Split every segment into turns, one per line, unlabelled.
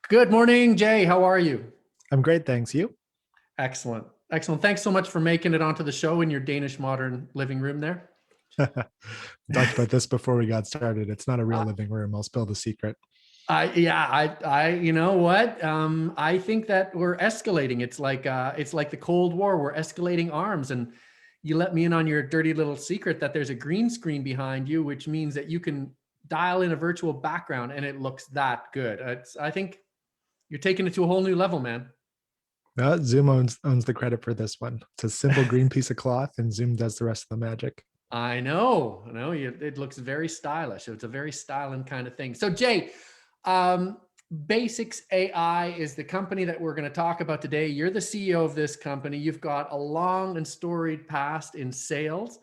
Good morning, Jay. How are you?
I'm great, thanks. You?
Excellent. Excellent. Thanks so much for making it onto the show in your Danish modern living room there.
We talked about this before we got started. It's not a real
Uh,
living room. I'll spill the secret.
you know what? I think that we're escalating. It's like the Cold War. We're escalating arms, and you let me in on your dirty little secret that there's a green screen behind you, which means that you can dial in a virtual background and it looks that good. I think you're taking it to a whole new level, man.
Zoom owns the credit for this one. It's a simple green piece of cloth, and Zoom does the rest of the magic.
I know. It looks very stylish. It's a very styling kind of thing. So, Jay, um, Basix.ai is the company that we're going to talk about today. You're the CEO of this company. You've got a long and storied past in sales,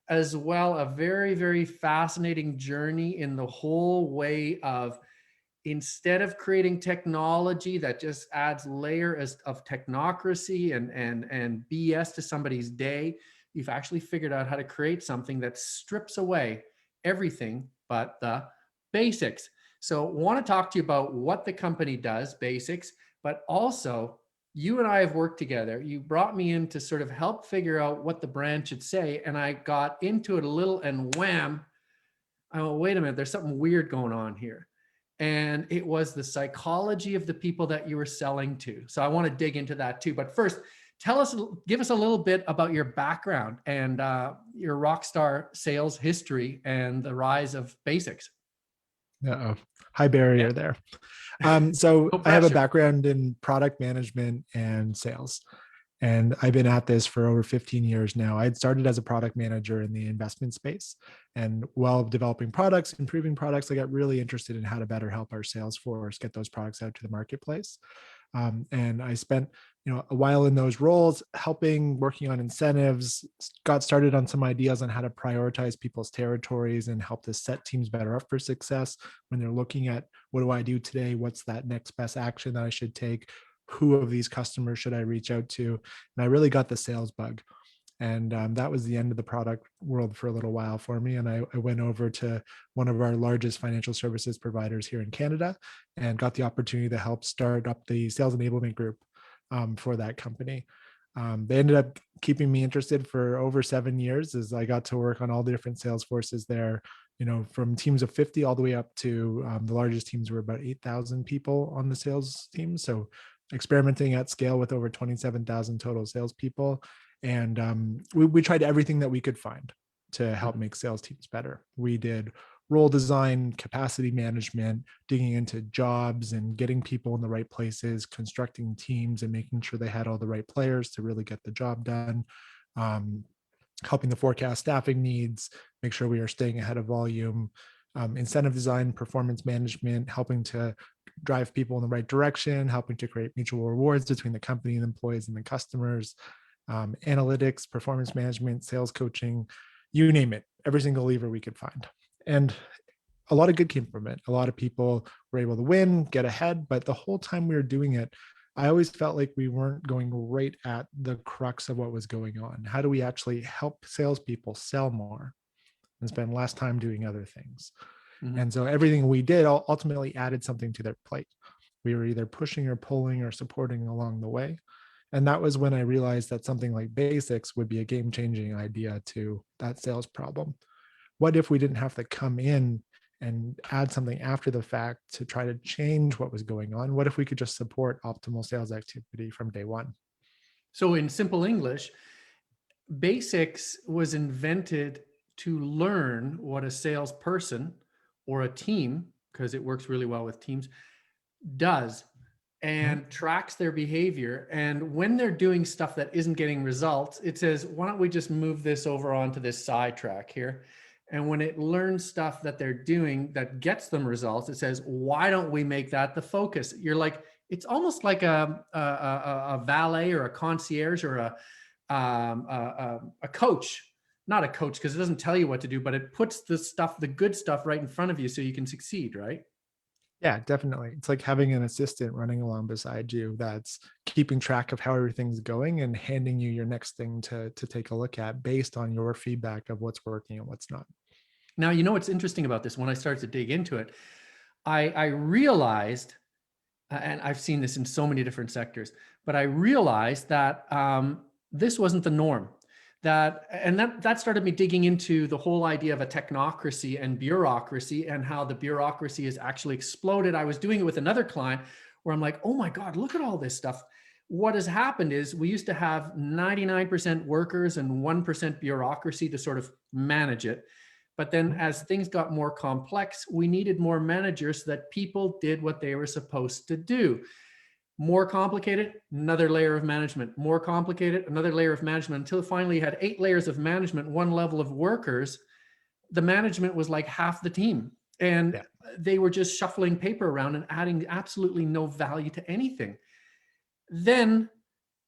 as well a very, very fascinating journey in the whole way of instead of creating technology that just adds layers of technocracy and BS to somebody's day, you've actually figured out how to create something that strips away everything but the basics. So want to talk to you about what the company does, Basix, but also you and I have worked together. You brought me in to sort of help figure out what the brand should say. And I got into it a little and wham, I went, wait a minute, there's something weird going on here. And it was the psychology of the people that you were selling to. So I want to dig into that too. But first, give us a little bit about your background and your rock star sales history and the rise of Basix.
Uh-oh. High
Yeah,
barrier there. So
no
I have a
pressure.
background in product management and sales. And I've been at this for over 15 years now. I had started as a product manager in the investment space. And while developing products, improving products, I got really interested in how to better help our sales force get those products out to the marketplace. And I spent, a while in those roles, helping, working on incentives, got started on some ideas on how to prioritize people's territories and help to set teams better up for success when they're looking at what do I do today? What's that next best action that I should take? Who of these customers should I reach out to? And I really got the sales bug. And that was the end of the product world for a little while for me. And I went over to one of our largest financial services providers here in Canada and got the opportunity to help start up the sales enablement group for that company. They ended up keeping me interested for over 7 years as I got to work on all the different sales forces there, from teams of 50 all the way up to the largest teams were about 8,000 people on the sales team. So experimenting at scale with over 27,000 total salespeople. And we tried everything that we could find to help make sales teams better. We did role design, capacity management, digging into jobs and getting people in the right places, constructing teams and making sure they had all the right players to really get the job done, helping to forecast staffing needs, make sure we are staying ahead of volume, incentive design, performance management, helping to drive people in the right direction, helping to create mutual rewards between the company and employees and the customers, analytics, performance management, sales coaching, you name it, every single lever we could find. And a lot of good came from it. A lot of people were able to win, get ahead, but the whole time we were doing it, I always felt like we weren't going right at the crux of what was going on. How do we actually help salespeople sell more and spend less time doing other things?
Mhm.
And so everything we did ultimately added something to their plate. We were either pushing or pulling or supporting along the way. And that was when I realized that something like Basix would be a game-changing idea to that sales problem. What if we didn't have to come in and add something after the fact to try to change what was going on? What if we could just support optimal sales activity from day one?
So in simple English, Basics was invented to learn what a salesperson or a team, because it works really well with teams, does
Mhm.
and tracks their behavior. And when they're doing stuff that isn't getting results, it says, why don't we just move this over onto this side track here? And when it learns stuff that they're doing that gets them results, it says, why don't we make that the focus? You're like, it's almost like a valet or a concierge or a coach, not a coach, because it doesn't tell you what to do, but it puts the stuff, the good stuff right in front of you so you can succeed, right?
Yeah, definitely. It's like having an assistant running along beside you that's keeping track of how everything's going and handing you your next thing to take a look at based on your feedback of what's working and what's not.
Now, you know what's interesting about this? When I started to dig into it, I realized and I've seen this in so many different sectors, but I realized that this wasn't the norm. That started me digging into the whole idea of a technocracy and bureaucracy, and how the bureaucracy has actually exploded. I was doing it with another client where I'm like, oh my God, look at all this stuff. What has happened is we used to have 99% workers and 1% bureaucracy to sort of manage it. But then as things got more complex, we needed more managers so that people did what they were supposed to do. More complicated, another layer of management. More complicated, another layer of management, until finally you had 8 layers of management, 1 level of workers. The management was like half the team. And
Yeah.
they were just shuffling paper around and adding absolutely no value to anything. Then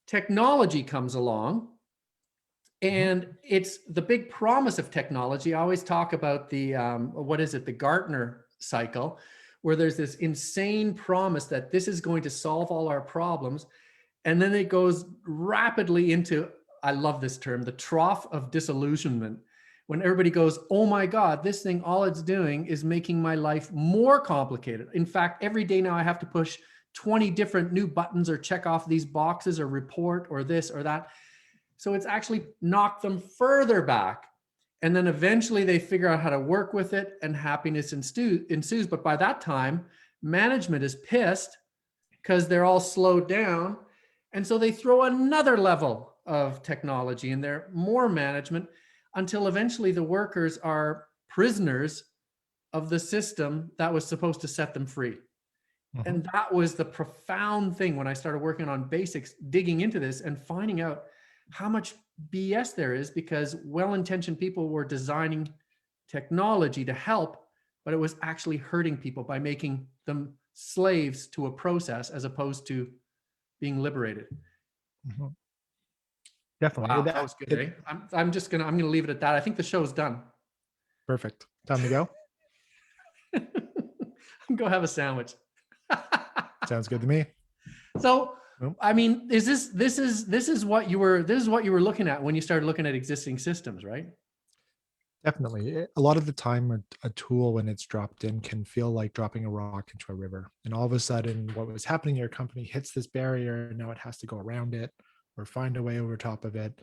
technology comes along, and it's the big promise of technology. I always talk about the, the Gartner cycle, where there's this insane promise that this is going to solve all our problems. And then it goes rapidly into, I love this term, the trough of disillusionment, when everybody goes, oh my God, this thing, all it's doing is making my life more complicated. In fact, every day now I have to push 20 different new buttons or check off these boxes or report or this or that. So it's actually knocked them further back. And then eventually they figure out how to work with it, and happiness ensues. But by that time, management is pissed because they're all slowed down. And so they throw another level of technology in there, more management, until eventually the workers are prisoners of the system that was supposed to set them free. And that was the profound thing when I started working on Basix, digging into this and finding out how much BS there is, because well-intentioned people were designing technology to help, but it was actually hurting people by making them slaves to a process as opposed to being liberated.
Definitely.
Wow, that was good. Eh? I'm gonna leave it at that. I think the show's done.
Perfect. Time to go.
Go have a sandwich.
Sounds good to me.
So,
Nope.
I mean, this is what you were looking at when you started looking at existing systems, right?
Definitely. A lot of the time, a tool, when it's dropped in, can feel like dropping a rock into a river. And all of a sudden, what was happening in your company hits this barrier, and now it has to go around it or find a way over top of it.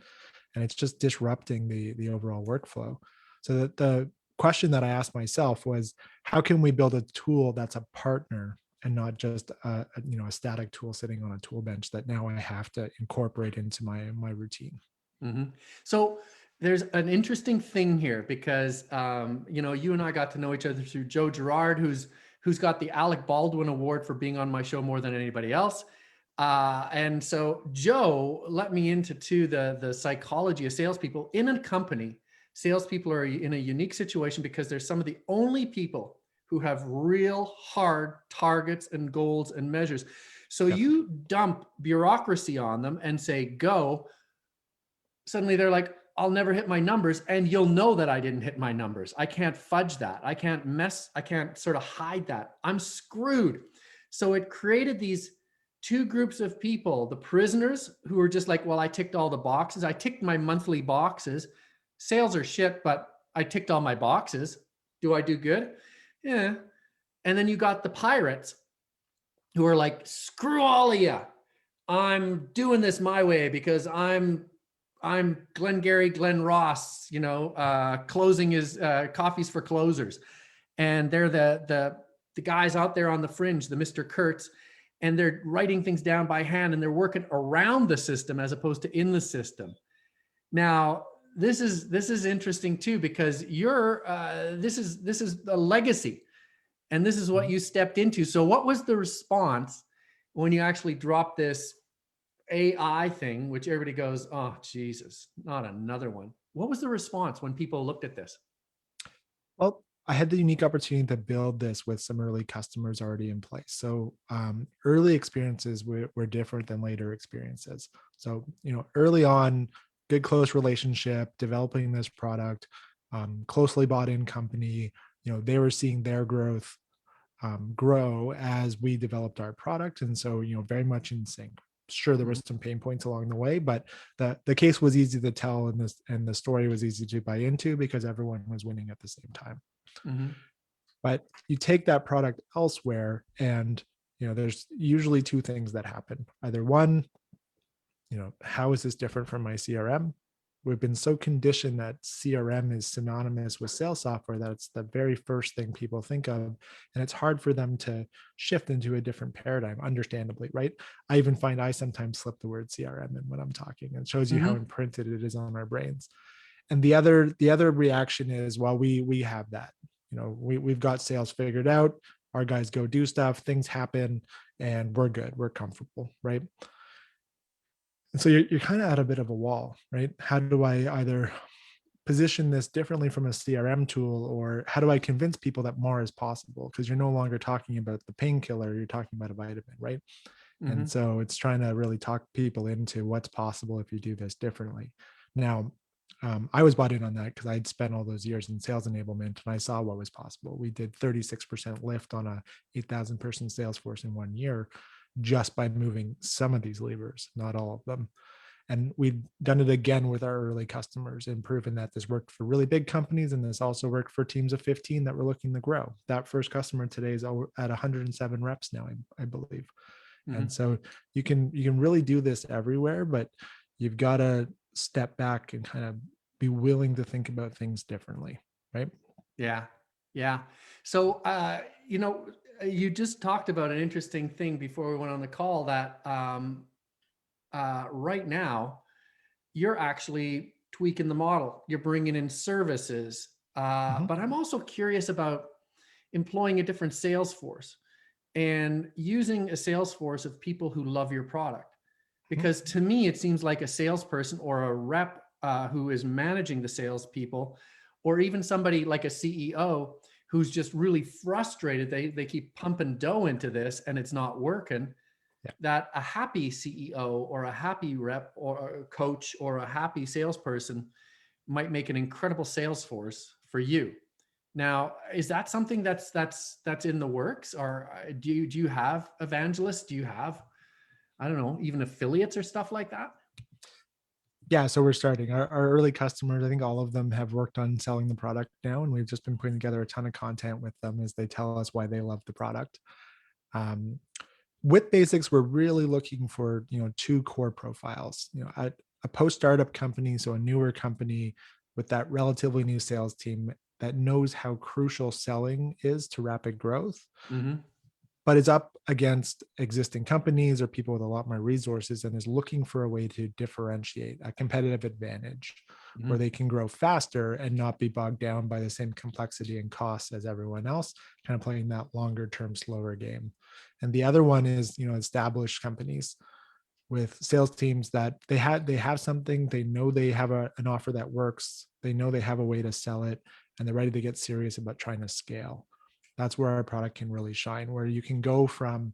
And it's just disrupting the overall workflow. So the question that I asked myself was, how can we build a tool that's a partner and not just a static tool sitting on a tool bench that now I have to incorporate into my routine?
Mm-hmm. So there's an interesting thing here, because you and I got to know each other through Joe Girard, who's got the Alec Baldwin Award for being on my show more than anybody else. And so Joe let me into the psychology of salespeople in a company. Salespeople are in a unique situation because they're some of the only people who have real hard targets and goals and measures. So you dump bureaucracy on them and say, go. Suddenly they're like, I'll never hit my numbers. And you'll know that I didn't hit my numbers. I can't fudge that. I can't sort of hide that. I'm screwed. So it created these 2 groups of people: the prisoners, who were just like, well, I ticked all the boxes. I ticked my monthly boxes. Sales are shit, but I ticked all my boxes. Do I do good? Yeah. And then you got the pirates, who are like, screw all of you. I'm doing this my way because I'm Glengarry Glen Ross, closing is coffees for closers. And they're the guys out there on the fringe, the Mr. Kurtz, and they're writing things down by hand, and they're working around the system as opposed to in the system. Now, this is interesting too, because this is a legacy, and this is what you stepped into. So what was the response when you actually dropped this AI thing, which everybody goes, oh, Jesus, not another one? What was the response when people looked at this?
Well, I had the unique opportunity to build this with some early customers already in place. So early experiences were different than later experiences. So, early on, good close relationship, developing this product, closely bought in company, they were seeing their growth grow as we developed our product. And so, very much in sync. Sure, there were some pain points along the way, but the case was easy to tell, and the story was easy to buy into because everyone was winning at the same time.
Mm-hmm.
But you take that product elsewhere, and there's usually two things that happen. Either one, how is this different from my CRM? We've been so conditioned that CRM is synonymous with sales software that it's the very first thing people think of. And it's hard for them to shift into a different paradigm, understandably, right? I even find I sometimes slip the word CRM in when I'm talking. It shows you how
Mm-hmm.
imprinted it is on our brains. And the other reaction is, well, we have that. We've got sales figured out. Our guys go do stuff, things happen, and we're good. We're comfortable, right? And so you're kind of at a bit of a wall, right? How do I either position this differently from a CRM tool, or how do I convince people that more is possible? Because you're no longer talking about the painkiller, you're talking about a vitamin, right?
Mm-hmm.
And so it's trying to really talk people into what's possible if you do this differently. Now, I was bought in on that because I'd spent all those years in sales enablement and I saw what was possible. We did 36% lift on a 8,000 person sales force in 1 year just by moving some of these levers, not all of them. And we've done it again with our early customers and proven that this worked for really big companies. And this also worked for teams of 15 that were looking to grow. That first customer today is at 107 reps now, I believe. And
Mm-hmm.
so you can really do this everywhere, but you've got to step back and kind of be willing to think about things differently, right?
Yeah. Yeah. So, you just talked about an interesting thing before we went on the call that right now you're actually tweaking the model. You're bringing in services.
Mhm.
But I'm also curious about employing a different sales force and using a sales force of people who love your product.
Mhm.
Because to me, it seems like a salesperson or a rep who is managing the salespeople, or even somebody like a CEO who's just really frustrated. They keep pumping dough into this and it's not working.
Yeah.
That a happy CEO or a happy rep or a coach or a happy salesperson might make an incredible sales force for you. Now, is that something that's in the works, or do you have evangelists? Do you have, I don't know, even affiliates or stuff like that?
Yeah, so we're starting our early customers. I think all of them have worked on selling the product now, and we've just been putting together a ton of content with them as they tell us why they love the product. Um, with Basics, we're really looking for two core profiles. A post startup company, so a newer company with that relatively new sales team that knows how crucial selling is to rapid growth,
Mm-hmm.
but is up against existing companies or people with a lot more resources and is looking for a way to differentiate a competitive advantage
Mm-hmm.
where they can grow faster and not be bogged down by the same complexity and costs as everyone else, kind of playing that longer term, slower game. And the other one is, established companies with sales teams that they have something, they know they have an offer that works, they know they have a way to sell it, and they're ready to get serious about trying to scale. That's where our product can really shine, where you can go from,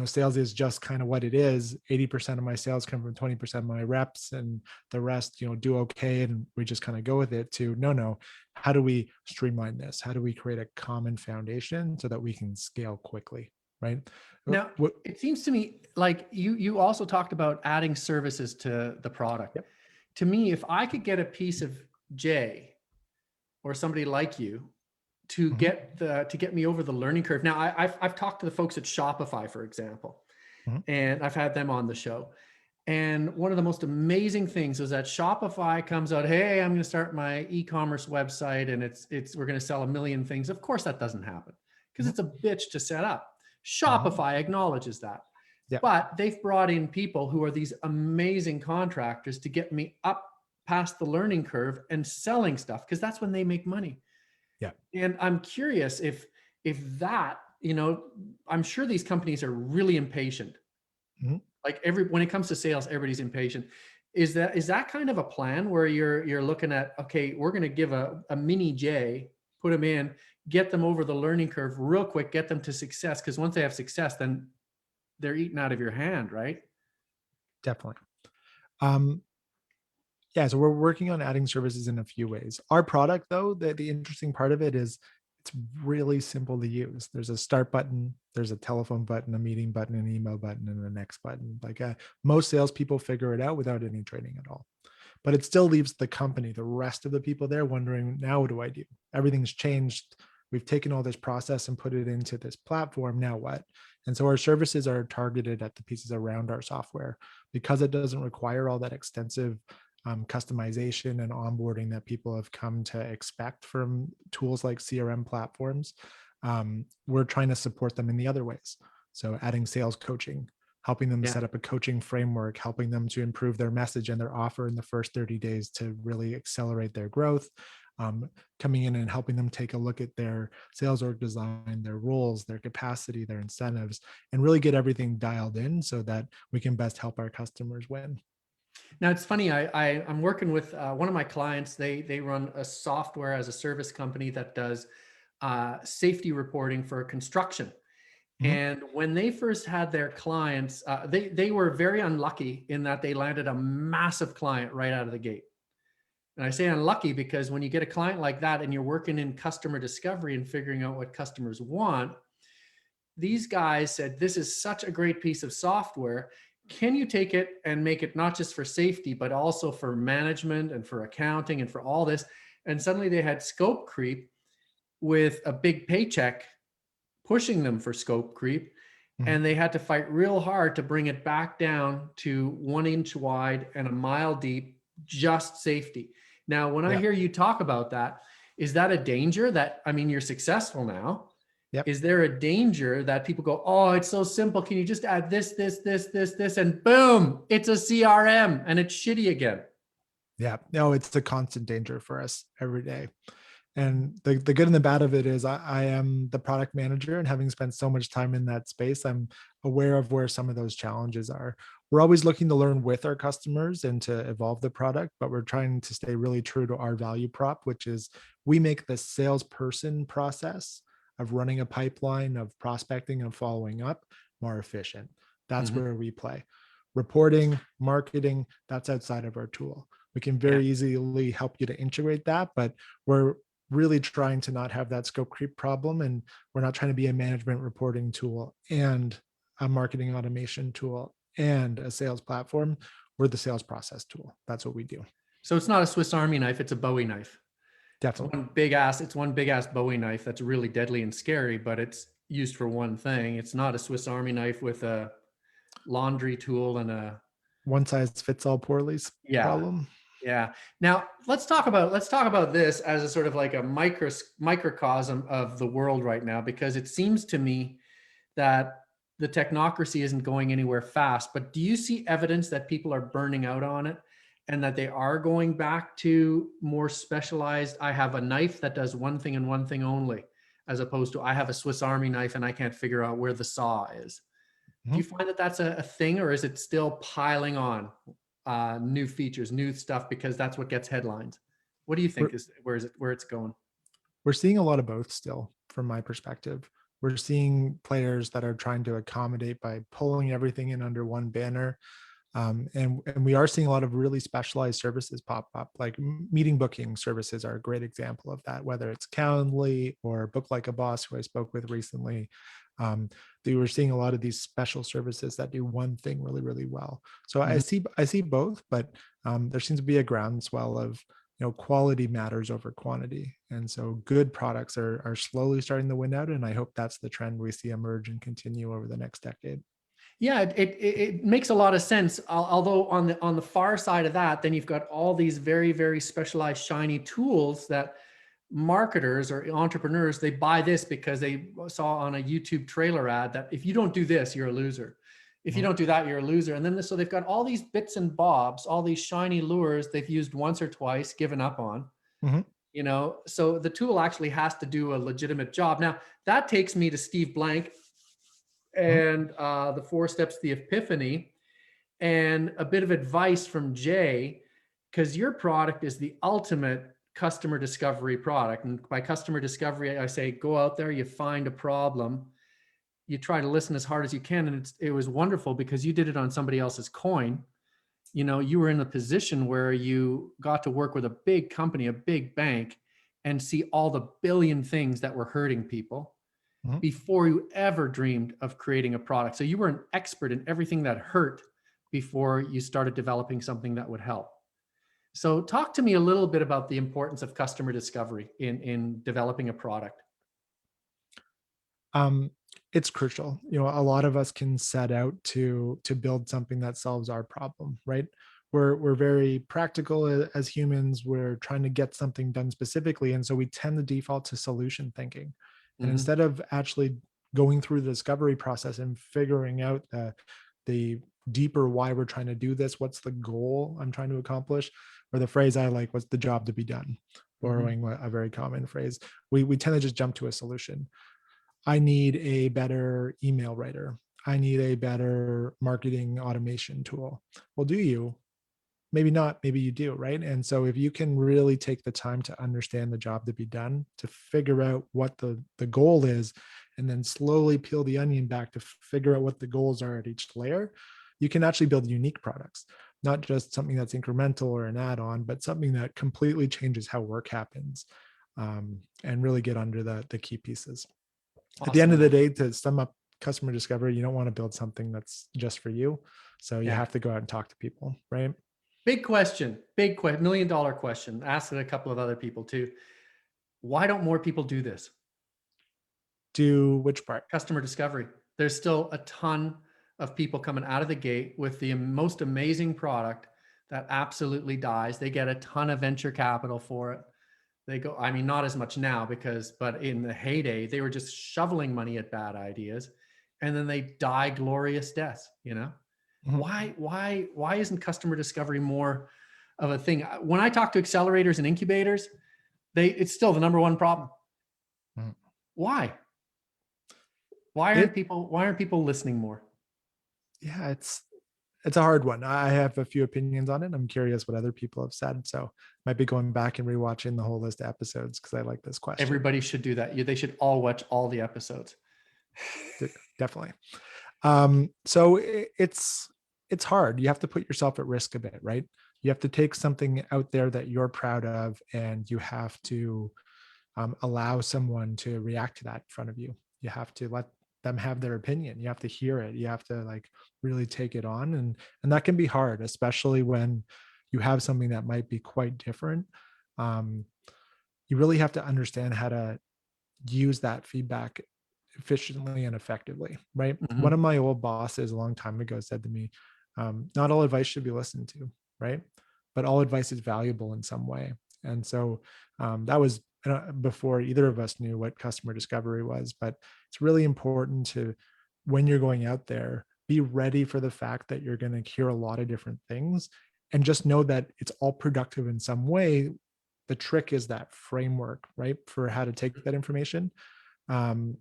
sales is just kind of what it is. 80% of my sales come from 20% of my reps, and the rest, do okay, and we just kind of go with it, to no, how do we streamline this? How do we create a common foundation so that we can scale quickly, right?
Now,
What?
it seems to me like you also talked about adding services to the product.
Yep.
To me, if I could get a piece of Jay or somebody like you to
Mhm.
get me over the learning curve. Now, I've talked to the folks at Shopify, for example,
Mhm.
and I've had them on the show. And one of the most amazing things is that Shopify comes out, hey, I'm going to start my e-commerce website, and we're going to sell 1 million things. Of course, that doesn't happen because
Mhm.
it's a bitch to set up.
Mhm.
Shopify acknowledges that,
Yeah.
but they've brought in people who are these amazing contractors to get me up past the learning curve and selling stuff, because that's when they make money.
Yeah.
And I'm curious if that, I'm sure these companies are really impatient.
Mhm.
Like when it comes to sales, everybody's impatient. Is that kind of a plan where you're looking at, okay, we're going to give a mini J, put them in, get them over the learning curve real quick, get them to success, because once they have success, then they're eating out of your hand, right?
Definitely. Um, yeah, so we're working on adding services in a few ways. Our product, though, the interesting part of it is it's really simple to use. There's a start button, there's a telephone button, a meeting button, an email button, and a next button. Like most salespeople figure it out without any training at all. But it still leaves the company, the rest of the people there, wondering, now what do I do? Everything's changed. we've taken all this process and put it into this platform. Now what? And so our services are targeted at the pieces around our software because it doesn't require all that extensive customization and onboarding that people have come to expect from tools like CRM platforms. We're trying to support them in the other ways. So adding sales coaching, helping them
Yeah.
set up a coaching framework, helping them to improve their message and their offer in the first 30 days to really accelerate their growth. Coming in and helping them take a look at their sales org design, their roles, their capacity, their incentives, and really get everything dialed in so that we can best help our customers win.
Now it's funny. I'm working with one of my clients. They run a software as a service company that does safety reporting for construction.
Mhm.
And when they first had their clients, they were very unlucky in that they landed a massive client right out of the gate. And I say unlucky because when you get a client like that and you're working in customer discovery and figuring out what customers want, these guys said, this is such a great piece of software. Can you take it and make it not just for safety, but also for management and for accounting and for all this? And suddenly they had scope creep with a big paycheck pushing them for scope creep.
Mhm.
And they had to fight real hard to bring it back down to 1 inch wide and a mile deep, just safety. Now, when I
Yeah.
hear you talk about that, is that a danger that, I mean, you're successful now.
Yep.
Is there a danger that people go, oh, it's so simple. Can you just add this, and boom, it's a CRM and it's shitty again?
Yeah. No, it's a constant danger for us every day. And the good and the bad of it is I am the product manager, and having spent so much time in that space, I'm aware of where some of those challenges are. We're always looking to learn with our customers and to evolve the product, but we're trying to stay really true to our value prop, which is we make the salesperson process of running a pipeline, of prospecting and following up more efficient. That's
Mhm.
where we play. Reporting, marketing, that's outside of our tool. We can
Yeah.
very easily help you to integrate that, but we're really trying to not have that scope creep problem. And we're not trying to be a management reporting tool and a marketing automation tool and a sales platform. We're the sales process tool. That's what we do.
So it's not a Swiss Army knife, it's a Bowie knife.
Definitely.
It's one big ass Bowie knife that's really deadly and scary, but it's used for one thing. It's not a Swiss Army knife with a laundry tool and a,
One size fits all poorly's
yeah.
problem.
Yeah. Now let's talk about this as a sort of like a microcosm of the world right now, because it seems to me that the technocracy isn't going anywhere fast. But do you see evidence that people are burning out on it and that they are going back to more specialized? I have a knife that does one thing and one thing only, as opposed to I have a Swiss Army knife and I can't figure out where the saw is. Do
Mhm.
you find that that's a thing, or is it still piling on new features, new stuff, because that's what gets headlines? What do you
We're,
think is where it's going?
we're seeing a lot of both still, from my perspective. We're seeing players that are trying to accommodate by pulling everything in under one banner. And we are seeing a lot of really specialized services pop up, like meeting booking services are a great example of that, whether it's Calendly or Book Like a Boss, who I spoke with recently. They were seeing a lot of these special services that do one thing really, really well. So
Mhm.
I see both, but there seems to be a groundswell of quality matters over quantity, and so good products are slowly starting to win out, and I hope that's the trend we see emerge and continue over the next decade.
Yeah, it makes a lot of sense. Although on the far side of that, then you've got all these very specialized shiny tools that marketers or entrepreneurs, they buy this because they saw on a YouTube trailer ad that if you don't do this, you're a loser. If you
Mhm.
don't do that, you're a loser. And then so they've got all these bits and bobs, all these shiny lures they've used once or twice, given up on.
Mhm.
So the tool actually has to do a legitimate job. Now that takes me to Steve Blank
Mhm.
and the 4 steps to the epiphany, and a bit of advice from Jay, because your product is the ultimate customer discovery product. And by customer discovery, I say go out there, you find a problem, you try to listen as hard as you can. And it was wonderful because you did it on somebody else's coin. You were in a position where you got to work with a big company, a big bank, and see all the billion things that were hurting people
Mhm.
before you ever dreamed of creating a product. So you were an expert in everything that hurt before you started developing something that would help. So talk to me a little bit about the importance of customer discovery in developing a product.
Um, it's crucial. A lot of us can set out to build something that solves our problem, right? We're very practical as humans. We're trying to get something done specifically, and so we tend to default to solution thinking. And
Hmm.
instead of actually going through the discovery process and figuring out the deeper why we're trying to do this, what's the goal I'm trying to accomplish, or the phrase I like, what's the job to be done?
Hmm.
Borrowing a very common phrase, we tend to just jump to a solution. I need a better email writer. I need a better marketing automation tool. Well, do you? Maybe not, maybe you do, right? And so if you can really take the time to understand the job to be done, to figure out what the goal is, and then slowly peel the onion back to figure out what the goals are at each layer, you can actually build unique products, not just something that's incremental or an add-on, but something that completely changes how work happens, and really get under the key pieces. At the end
Awesome,
of the
man.
day, to sum up customer discovery, you don't want to build something that's just for you. So you
Yeah.
have to go out and talk to people, right?
Big question, $1 million question. Ask it a couple of other people too. Why don't more people do this?
Do which part?
Customer discovery. There's still a ton of people coming out of the gate with the most amazing product that absolutely dies. They get a ton of venture capital for it. They go, I mean, not as much now but in the heyday, they were just shoveling money at bad ideas and then they die glorious deaths, you know?
Mhm.
Why isn't customer discovery more of a thing? When I talk to accelerators and incubators, it's still the number one problem.
Mhm.
Why? Why aren't
It,
people listening more?
yeah, it's a hard one. I have a few opinions on it. I'm curious what other people have said. So might be going back and rewatching the whole list of episodes because I like this question.
Everybody should do that. They should all watch all the episodes.
Definitely. So it's hard. You have to put yourself at risk a bit, right? You have to take something out there that you're proud of, and you have to allow someone to react to that in front of you. You have to let them have their opinion. You have to hear it. You have to like really take it on, and that can be hard, especially when you have something that might be quite different. Um, you really have to understand how to use that feedback efficiently and effectively, right? One
Mhm.
of my old bosses a long time ago said to me, not all advice should be listened to, right? But all advice is valuable in some way. And so that was before either of us knew what customer discovery was. But it's really important to, when you're going out there, be ready for the fact that you're going to hear a lot of different things, and just know that it's all productive in some way. The trick is that framework, right, for how to take that information. um,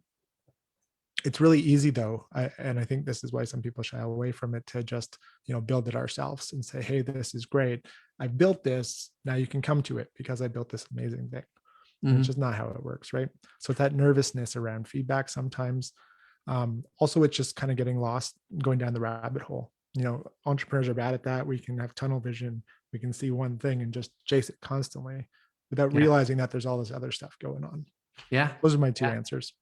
it's really easy though, and I think this is why some people shy away from it, to just build it ourselves and say, hey, this is great, I've built this, now you can come to it because I built this amazing thing. And it's
Mhm.
just not how it works, right? So that nervousness around feedback sometimes. Also, it's just kind of getting lost, going down the rabbit hole. Entrepreneurs are bad at that. We can have tunnel vision. We can see one thing and just chase it constantly without
Yeah.
realizing that there's all this other stuff going on.
Yeah.
Those are my two
Yeah.
answers.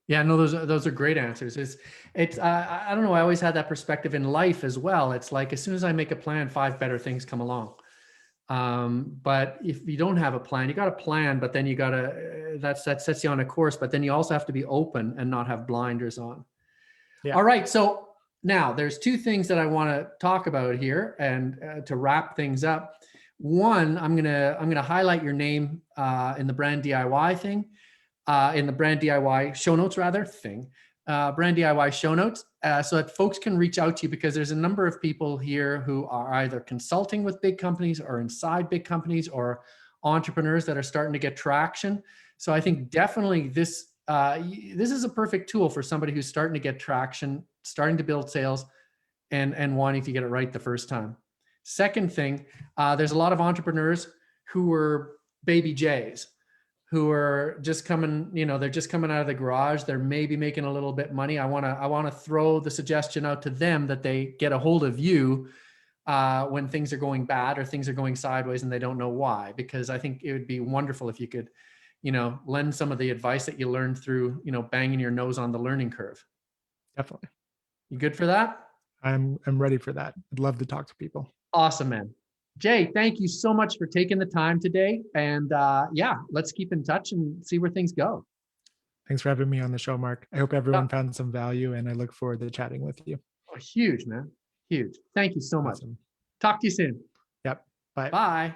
Yeah, no, those are great answers. It's I don't know. I always had that perspective in life as well. It's like as soon as I make a plan, five better things come along. But if you don't have a plan, you got a plan, but then you got to that sets you on a course. But then you also have to be open and not have blinders on.
Yeah.
All right, so now there's two things that I want to talk about here, and to wrap things up. One, I'm gonna highlight your name in the brand DIY thing. In the brand DIY show notes, rather thing, brand DIY show notes, so that folks can reach out to you, because there's a number of people here who are either consulting with big companies or inside big companies or entrepreneurs that are starting to get traction. So I think definitely this is a perfect tool for somebody who's starting to get traction, starting to build sales, and wanting to get it right the first time. Second thing, there's a lot of entrepreneurs who were baby Jays, who are just coming, they're just coming out of the garage. They're maybe making a little bit money. I want to throw the suggestion out to them that they get a hold of you when things are going bad or things are going sideways and they don't know why, because I think it would be wonderful if you could, lend some of the advice that you learned through, banging your nose on the learning curve.
Definitely.
You good for that?
I'm ready for that. I'd love to talk to people.
Awesome, man. Jay, thank you so much for taking the time today. And yeah, let's keep in touch and see where things go.
Thanks for having me on the show, Mark. I hope
Yeah.
everyone found some value, and I look forward to chatting with you.
Oh, huge, man. Huge. Thank you so much.
Awesome.
Talk to you soon.
Yep. Bye.
Bye.